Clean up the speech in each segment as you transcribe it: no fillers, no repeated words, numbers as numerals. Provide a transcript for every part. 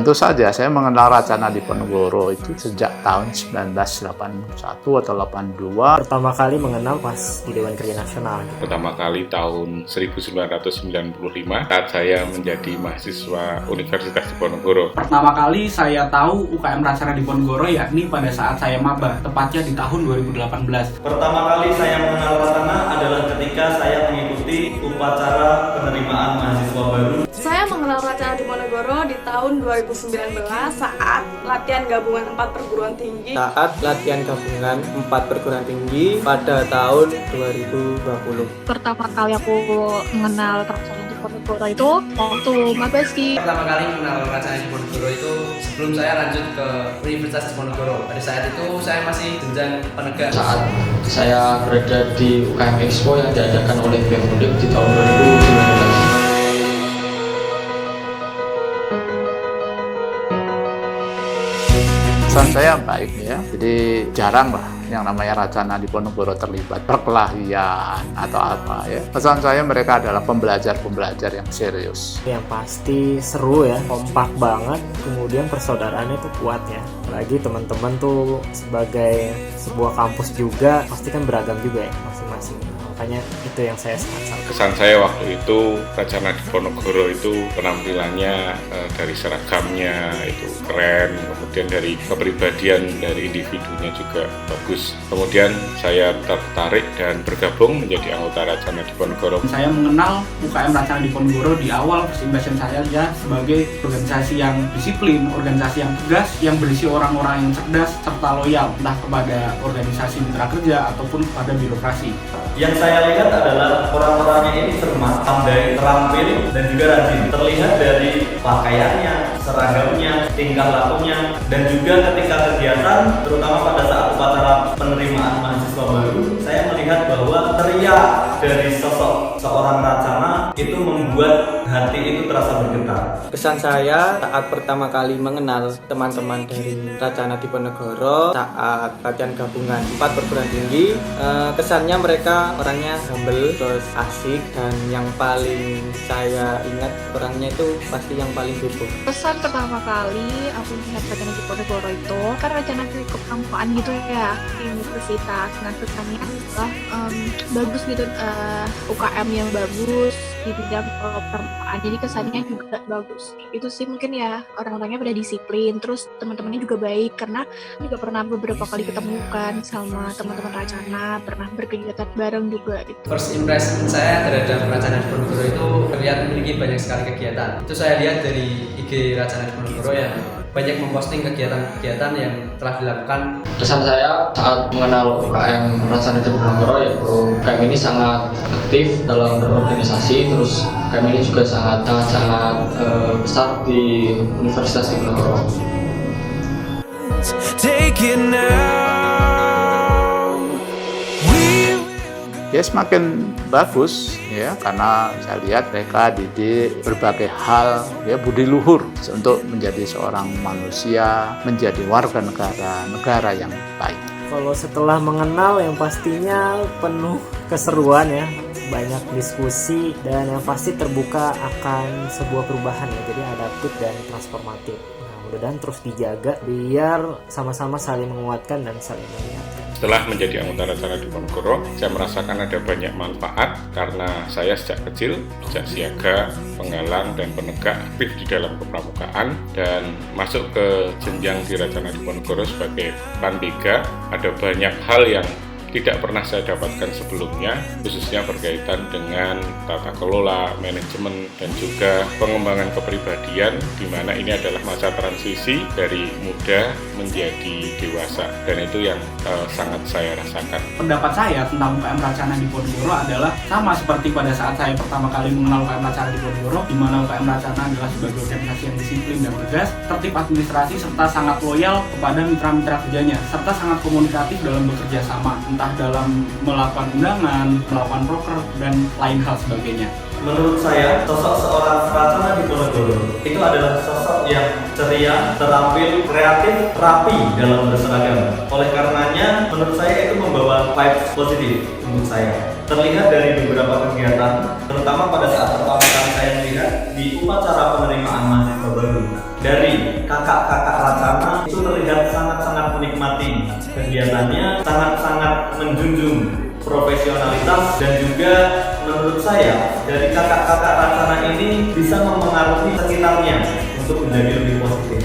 Tentu saja saya mengenal Racana Diponegoro itu sejak tahun 1981 atau 82. Pertama kali mengenal pas di Dewan Kerja Nasional. Pertama kali tahun 1995 saat saya menjadi mahasiswa Universitas Diponegoro. Pertama kali saya tahu UKM Racana Diponegoro yakni pada saat saya maba, tepatnya di tahun 2018. Pertama kali saya mengenal Racana adalah ketika saya mengikuti upacara penerimaan mahasiswa baru. Saya mengenal Racana Diponegoro di tahun 2019 saat latihan gabungan 4 perguruan tinggi. Saat latihan gabungan 4 perguruan tinggi pada tahun 2020. Pertama kali aku mengenal Racana Diponegoro itu waktu maba sih. Pertama kali mengenal Racana Diponegoro itu sebelum saya lanjut ke Universitas Diponegoro. Pada saat itu saya masih jenjang penegak. Saat saya berada di UKM Expo yang diadakan oleh BEM Undip di tahun 2019. Pesan saya baik ya, jadi jarang lah yang namanya Racana Diponegoro terlibat perkelahian atau apa ya. Pesan saya mereka adalah pembelajar-pembelajar yang serius. Yang pasti seru ya, kompak banget, kemudian persaudaraannya tuh kuat ya. Lagi teman-teman tuh sebagai sebuah kampus juga pasti kan beragam juga ya masing-masing. Makanya itu yang saya sangat salut. Kesan saya waktu itu Racana Diponegoro itu penampilannya dari seragamnya itu keren, kemudian dari kepribadian dari individunya juga bagus. Kemudian saya tertarik dan bergabung menjadi anggota Racana Diponegoro. Saya mengenal UKM Racana Diponegoro di awal first impression saya ya sebagai organisasi yang disiplin, organisasi yang tegas, yang berisi orang-orang yang cerdas serta loyal entah kepada organisasi mitra kerja ataupun kepada birokrasi. Yang saya lihat adalah orang-orangnya ini cermat, pandai, terampil, dan juga rajin. Terlihat dari pakaiannya, seragamnya, tingkah lakunya, dan juga ketika kegiatan, terutama pada saat upacara penerimaan mahasiswa baru, saya melihat bahwa teriak dari sosok seorang Racana itu membuat hati itu terasa bergetar. Kesan saya saat pertama kali mengenal teman-teman dari Racana Diponegoro saat latihan gabungan 4 perguruan tinggi, kesannya mereka orangnya humble, terus asik, dan yang paling saya ingat orangnya itu pasti yang paling heboh. Pesan pertama kali aku melihat Racana Diponegoro itu kan Racana kepramukaan gitu ya di universitas. Nah kesannya adalah bagus gitu, UKM yang bagus di bidang permukaan, jadi kesannya juga bagus. Itu sih mungkin ya, orang-orangnya pada disiplin, terus teman-temannya juga baik karena juga pernah beberapa kali ketemu kan sama teman-teman Racana, pernah berkegiatan bareng juga gitu. First impression saya terhadap Racana Diponegoro itu terlihat memiliki banyak sekali kegiatan. Itu saya lihat dari IG Racana Diponegoro yang banyak memposting kegiatan-kegiatan yang telah dilakukan. Kesan saya saat mengenal UKM Racana Diponegoro yaitu UKM ini sangat aktif dalam berorganisasi, terus UKM ini juga sangat besar di Universitas Diponegoro. Ya semakin bagus ya, karena saya lihat mereka didik berbagai hal ya, budi luhur untuk menjadi seorang manusia, menjadi warga negara yang baik. Kalau setelah mengenal yang pastinya penuh keseruan ya, banyak diskusi, dan yang pasti terbuka akan sebuah perubahan ya, jadi adaptif dan transformatif. Nah, mudah-mudahan terus dijaga biar sama-sama saling menguatkan dan saling mengingatkan. Setelah menjadi anggota Racana Diponegoro, saya merasakan ada banyak manfaat karena saya sejak kecil, sejak siaga, penggalang, dan penegak aktif di dalam kepramukaan, dan masuk ke jenjang di Racana Diponegoro sebagai Pandega. Ada banyak hal yang tidak pernah saya dapatkan sebelumnya, khususnya berkaitan dengan tata kelola, manajemen, dan juga pengembangan kepribadian, di mana ini adalah masa transisi dari muda menjadi dewasa, dan itu yang sangat saya rasakan. Pendapat saya tentang UKM Racana Diponegoro adalah sama seperti pada saat saya pertama kali mengenal UKM Racana Diponegoro, di mana UKM Racana adalah sebagai organisasi yang disiplin dan tegas, tertib administrasi, serta sangat loyal kepada mitra-mitra kerjanya, serta sangat komunikatif dalam bekerja sama, entah dalam melakukan undangan, melakukan proker, dan lain hal sebagainya. Menurut saya, sosok seorang Racana Diponegoro itu adalah sosok yang ceria, terampil, kreatif, rapi dalam berseragam. Oleh karenanya, menurut saya itu membawa vibes positif untuk saya. Terlihat dari beberapa kegiatan, terutama pada saat pertama kali saya melihat di upacara penerimaan mahasiswa baru. dari kakak-kakak Racana itu terlihat sangat-sangat menikmati kegiatannya, sangat-sangat menjunjung profesionalitas, dan juga menurut saya dari kakak-kakak Racana ini bisa mempengaruhi sekitarnya untuk menjadi lebih positif.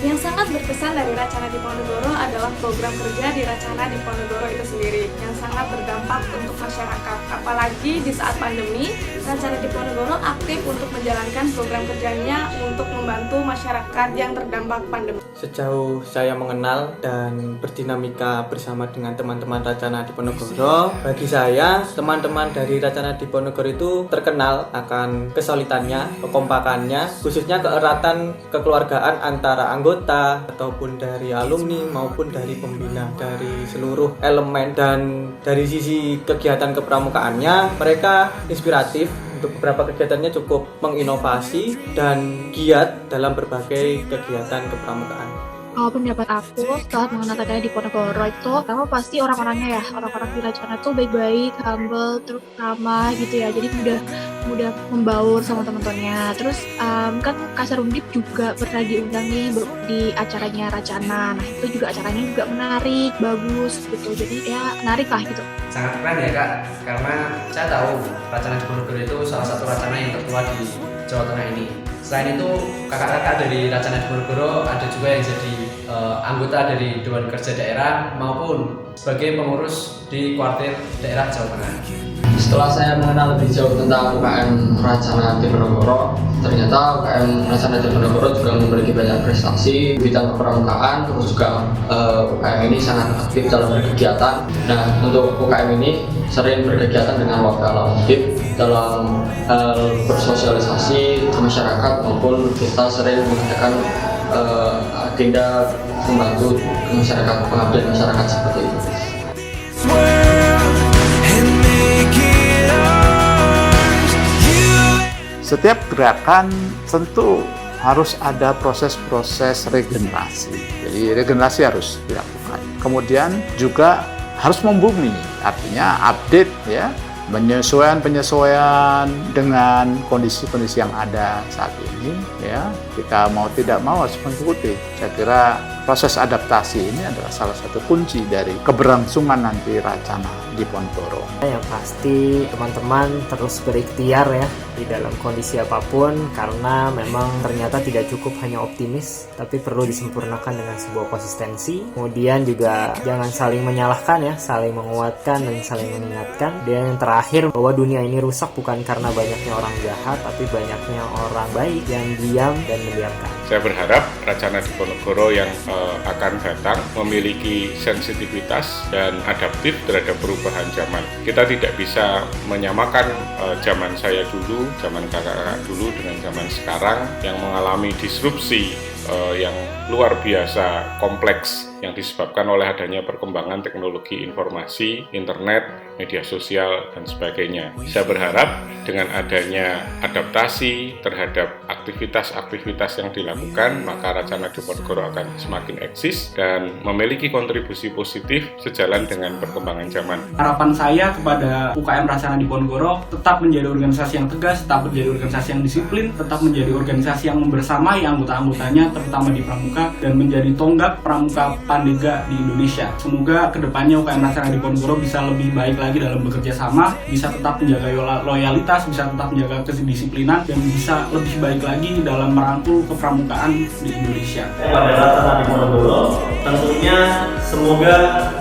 Yang sangat berkesan dari Racana Diponegoro adalah program kerja di Racana Diponegoro itu sendiri yang sangat berdampak untuk masyarakat. Apalagi di saat pandemi, Racana Diponegoro aktif untuk menjalankan program kerjanya untuk membantu masyarakat yang terdampak pandemi. Sejauh saya mengenal dan berdinamika bersama dengan teman-teman Racana Diponegoro, bagi saya teman-teman dari Racana Diponegoro itu terkenal akan kesulitannya, kekompakannya, khususnya keeratan kekeluargaan antara anggota ataupun dari alumni maupun dari pembina, dari seluruh elemen. Dan dari sisi kegiatan kepramukaannya mereka inspiratif. Untuk beberapa kegiatannya cukup menginovasi dan giat dalam berbagai kegiatan kepramukaan. Pendapat aku setelah mengenal Racana Diponegoro itu, pertama pasti orang-orangnya ya, orang-orang di Racana tuh baik-baik, humble, terus ramah gitu ya, jadi mudah membaur sama teman-temannya. Terus kan Kak Serundip juga pernah diundang nih di acaranya Racana, nah itu juga acaranya juga menarik, bagus gitu, jadi ya menarik lah gitu. Sangat keren ya Kak, karena saya tahu Racana Diponegoro itu salah satu Racana yang tertua di Jawa Tengah ini. Selain itu, kakak-kakak dari Racana Diponegoro ada juga yang jadi anggota dari Dewan Kerja Daerah maupun sebagai pengurus di kuartir daerah Jawa Tengah. Setelah saya mengenal lebih jauh tentang UKM Racana Diponegoro, ternyata UKM Racana Diponegoro juga memiliki banyak prestasi di bidang kepramukaan, terus juga UKM ini sangat aktif dalam berkegiatan. Nah, untuk UKM ini sering berkegiatan dengan warga aktif dalam bersosialisasi ke masyarakat, maupun kita sering mengadakan agenda membantu masyarakat, pengabdian masyarakat seperti itu. Setiap gerakan tentu harus ada proses-proses regenerasi. Jadi regenerasi harus dilakukan. Kemudian juga harus membumi, artinya update ya, penyesuaian dengan kondisi-kondisi yang ada saat ini ya. Kita mau tidak mau harus mengikuti. Saya kira proses adaptasi ini adalah salah satu kunci dari keberlangsungan nanti Racana Diponegoro. Yang pasti teman-teman terus berikhtiar ya di dalam kondisi apapun, karena memang ternyata tidak cukup hanya optimis, tapi perlu disempurnakan dengan sebuah konsistensi. Kemudian juga jangan saling menyalahkan ya, saling menguatkan dan saling mengingatkan. Dan yang terakhir, bahwa dunia ini rusak bukan karena banyaknya orang jahat, tapi banyaknya orang baik yang diam dan mendiamkan. Saya berharap Racana Diponegoro yang akan datang memiliki sensitivitas dan adaptif terhadap perubahan zaman. Kita tidak bisa menyamakan zaman saya dulu, zaman kakak-kakak dulu dengan zaman sekarang yang mengalami disrupsi yang luar biasa kompleks yang disebabkan oleh adanya perkembangan teknologi informasi, internet, media sosial, dan sebagainya. Saya berharap dengan adanya adaptasi terhadap aktivitas-aktivitas yang dilakukan, maka Racana Diponegoro akan semakin eksis dan memiliki kontribusi positif sejalan dengan perkembangan zaman. Harapan saya kepada UKM Racana Diponegoro tetap menjadi organisasi yang tegas, tetap menjadi organisasi yang disiplin, tetap menjadi organisasi yang membersamai anggota-anggotanya, terutama di Pramuka, dan menjadi tonggak Pramuka Pandega di Indonesia. Semoga kedepannya UKM Racana Diponegoro bisa lebih baik lagi dalam bekerja sama, bisa tetap menjaga loyalitas, bisa tetap menjaga kedisiplinan, dan bisa lebih baik lagi dalam merangkul kepramukaan di Indonesia. Pada Racana Diponegoro, tentunya semoga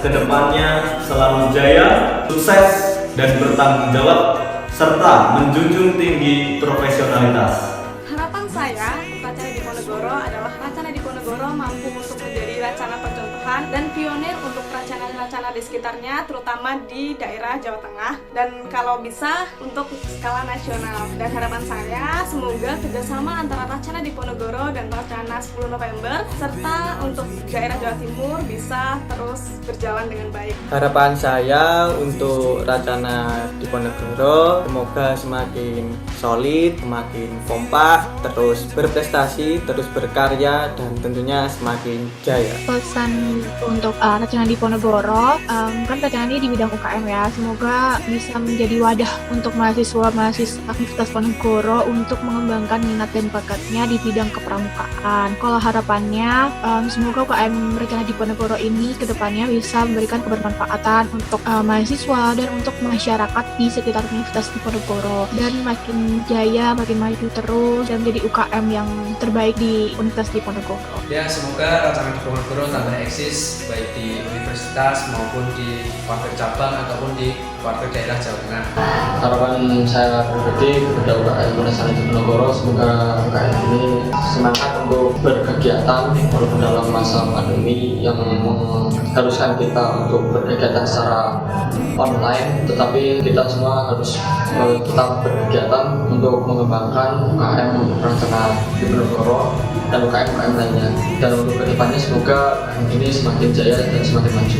kedepannya selalu jaya, sukses, dan bertanggung jawab, serta menjunjung tinggi profesionalitas. Harapan saya, Racana Diponegoro adalah Racana Diponegoro mampu untuk menjadi racana percontohan dan pionir untuk racana-racana di sekitarnya, terutama di daerah Jawa Tengah, dan kalau bisa untuk skala nasional. Dan harapan saya, semoga kerjasama antara Racana Diponegoro dan Racana 10 November serta untuk daerah Jawa Timur bisa terus berjalan dengan baik. Harapan saya untuk Racana Diponegoro semoga semakin solid, semakin kompak, terus berprestasi, terus berkarya, dan tentunya semakin jaya. Pesan untuk Racana Diponegoro, kan Racana ini di bidang UKM ya, semoga bisa menjadi wadah untuk mahasiswa-mahasiswa Universitas Ponegoro untuk mengembangkan minat dan bakatnya di bidang kepramukaan. Kalau harapannya, semoga UKM Racana Diponegoro ini kedepannya bisa memberikan kebermanfaatan untuk mahasiswa dan untuk masyarakat di sekitar Universitas Diponegoro, dan makin jaya, makin maju terus, dan menjadi UKM yang terbaik di Universitas Diponegoro. Ya, semoga Racana Diponegoro tambah eksis baik di universitas maupun di warga cabang ataupun di warga daerah Jawa Tengah. Harapan saya pribadi kepada UKM Racana Diponegoro, semoga UKM ini semangat untuk berkegiatan walaupun dalam masa pandemi yang mengharuskan kita untuk berkegiatan secara online, tetapi kita semua harus tetap berkegiatan untuk mengembangkan UKM Racana Diponegoro dan UKM lainnya. Dan untuk kedepannya semoga UKM ini semakin jaya dan semakin maju.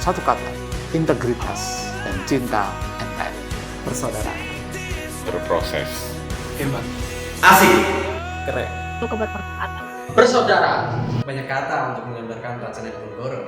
Satu kata, integritas dan cinta NKRI. Persaudaraan. Berproses. Hebat. Asik. Keren. Untuk kebermanfaatan. Bersaudara. Banyak kata untuk menggambarkan Racana Diponegoro.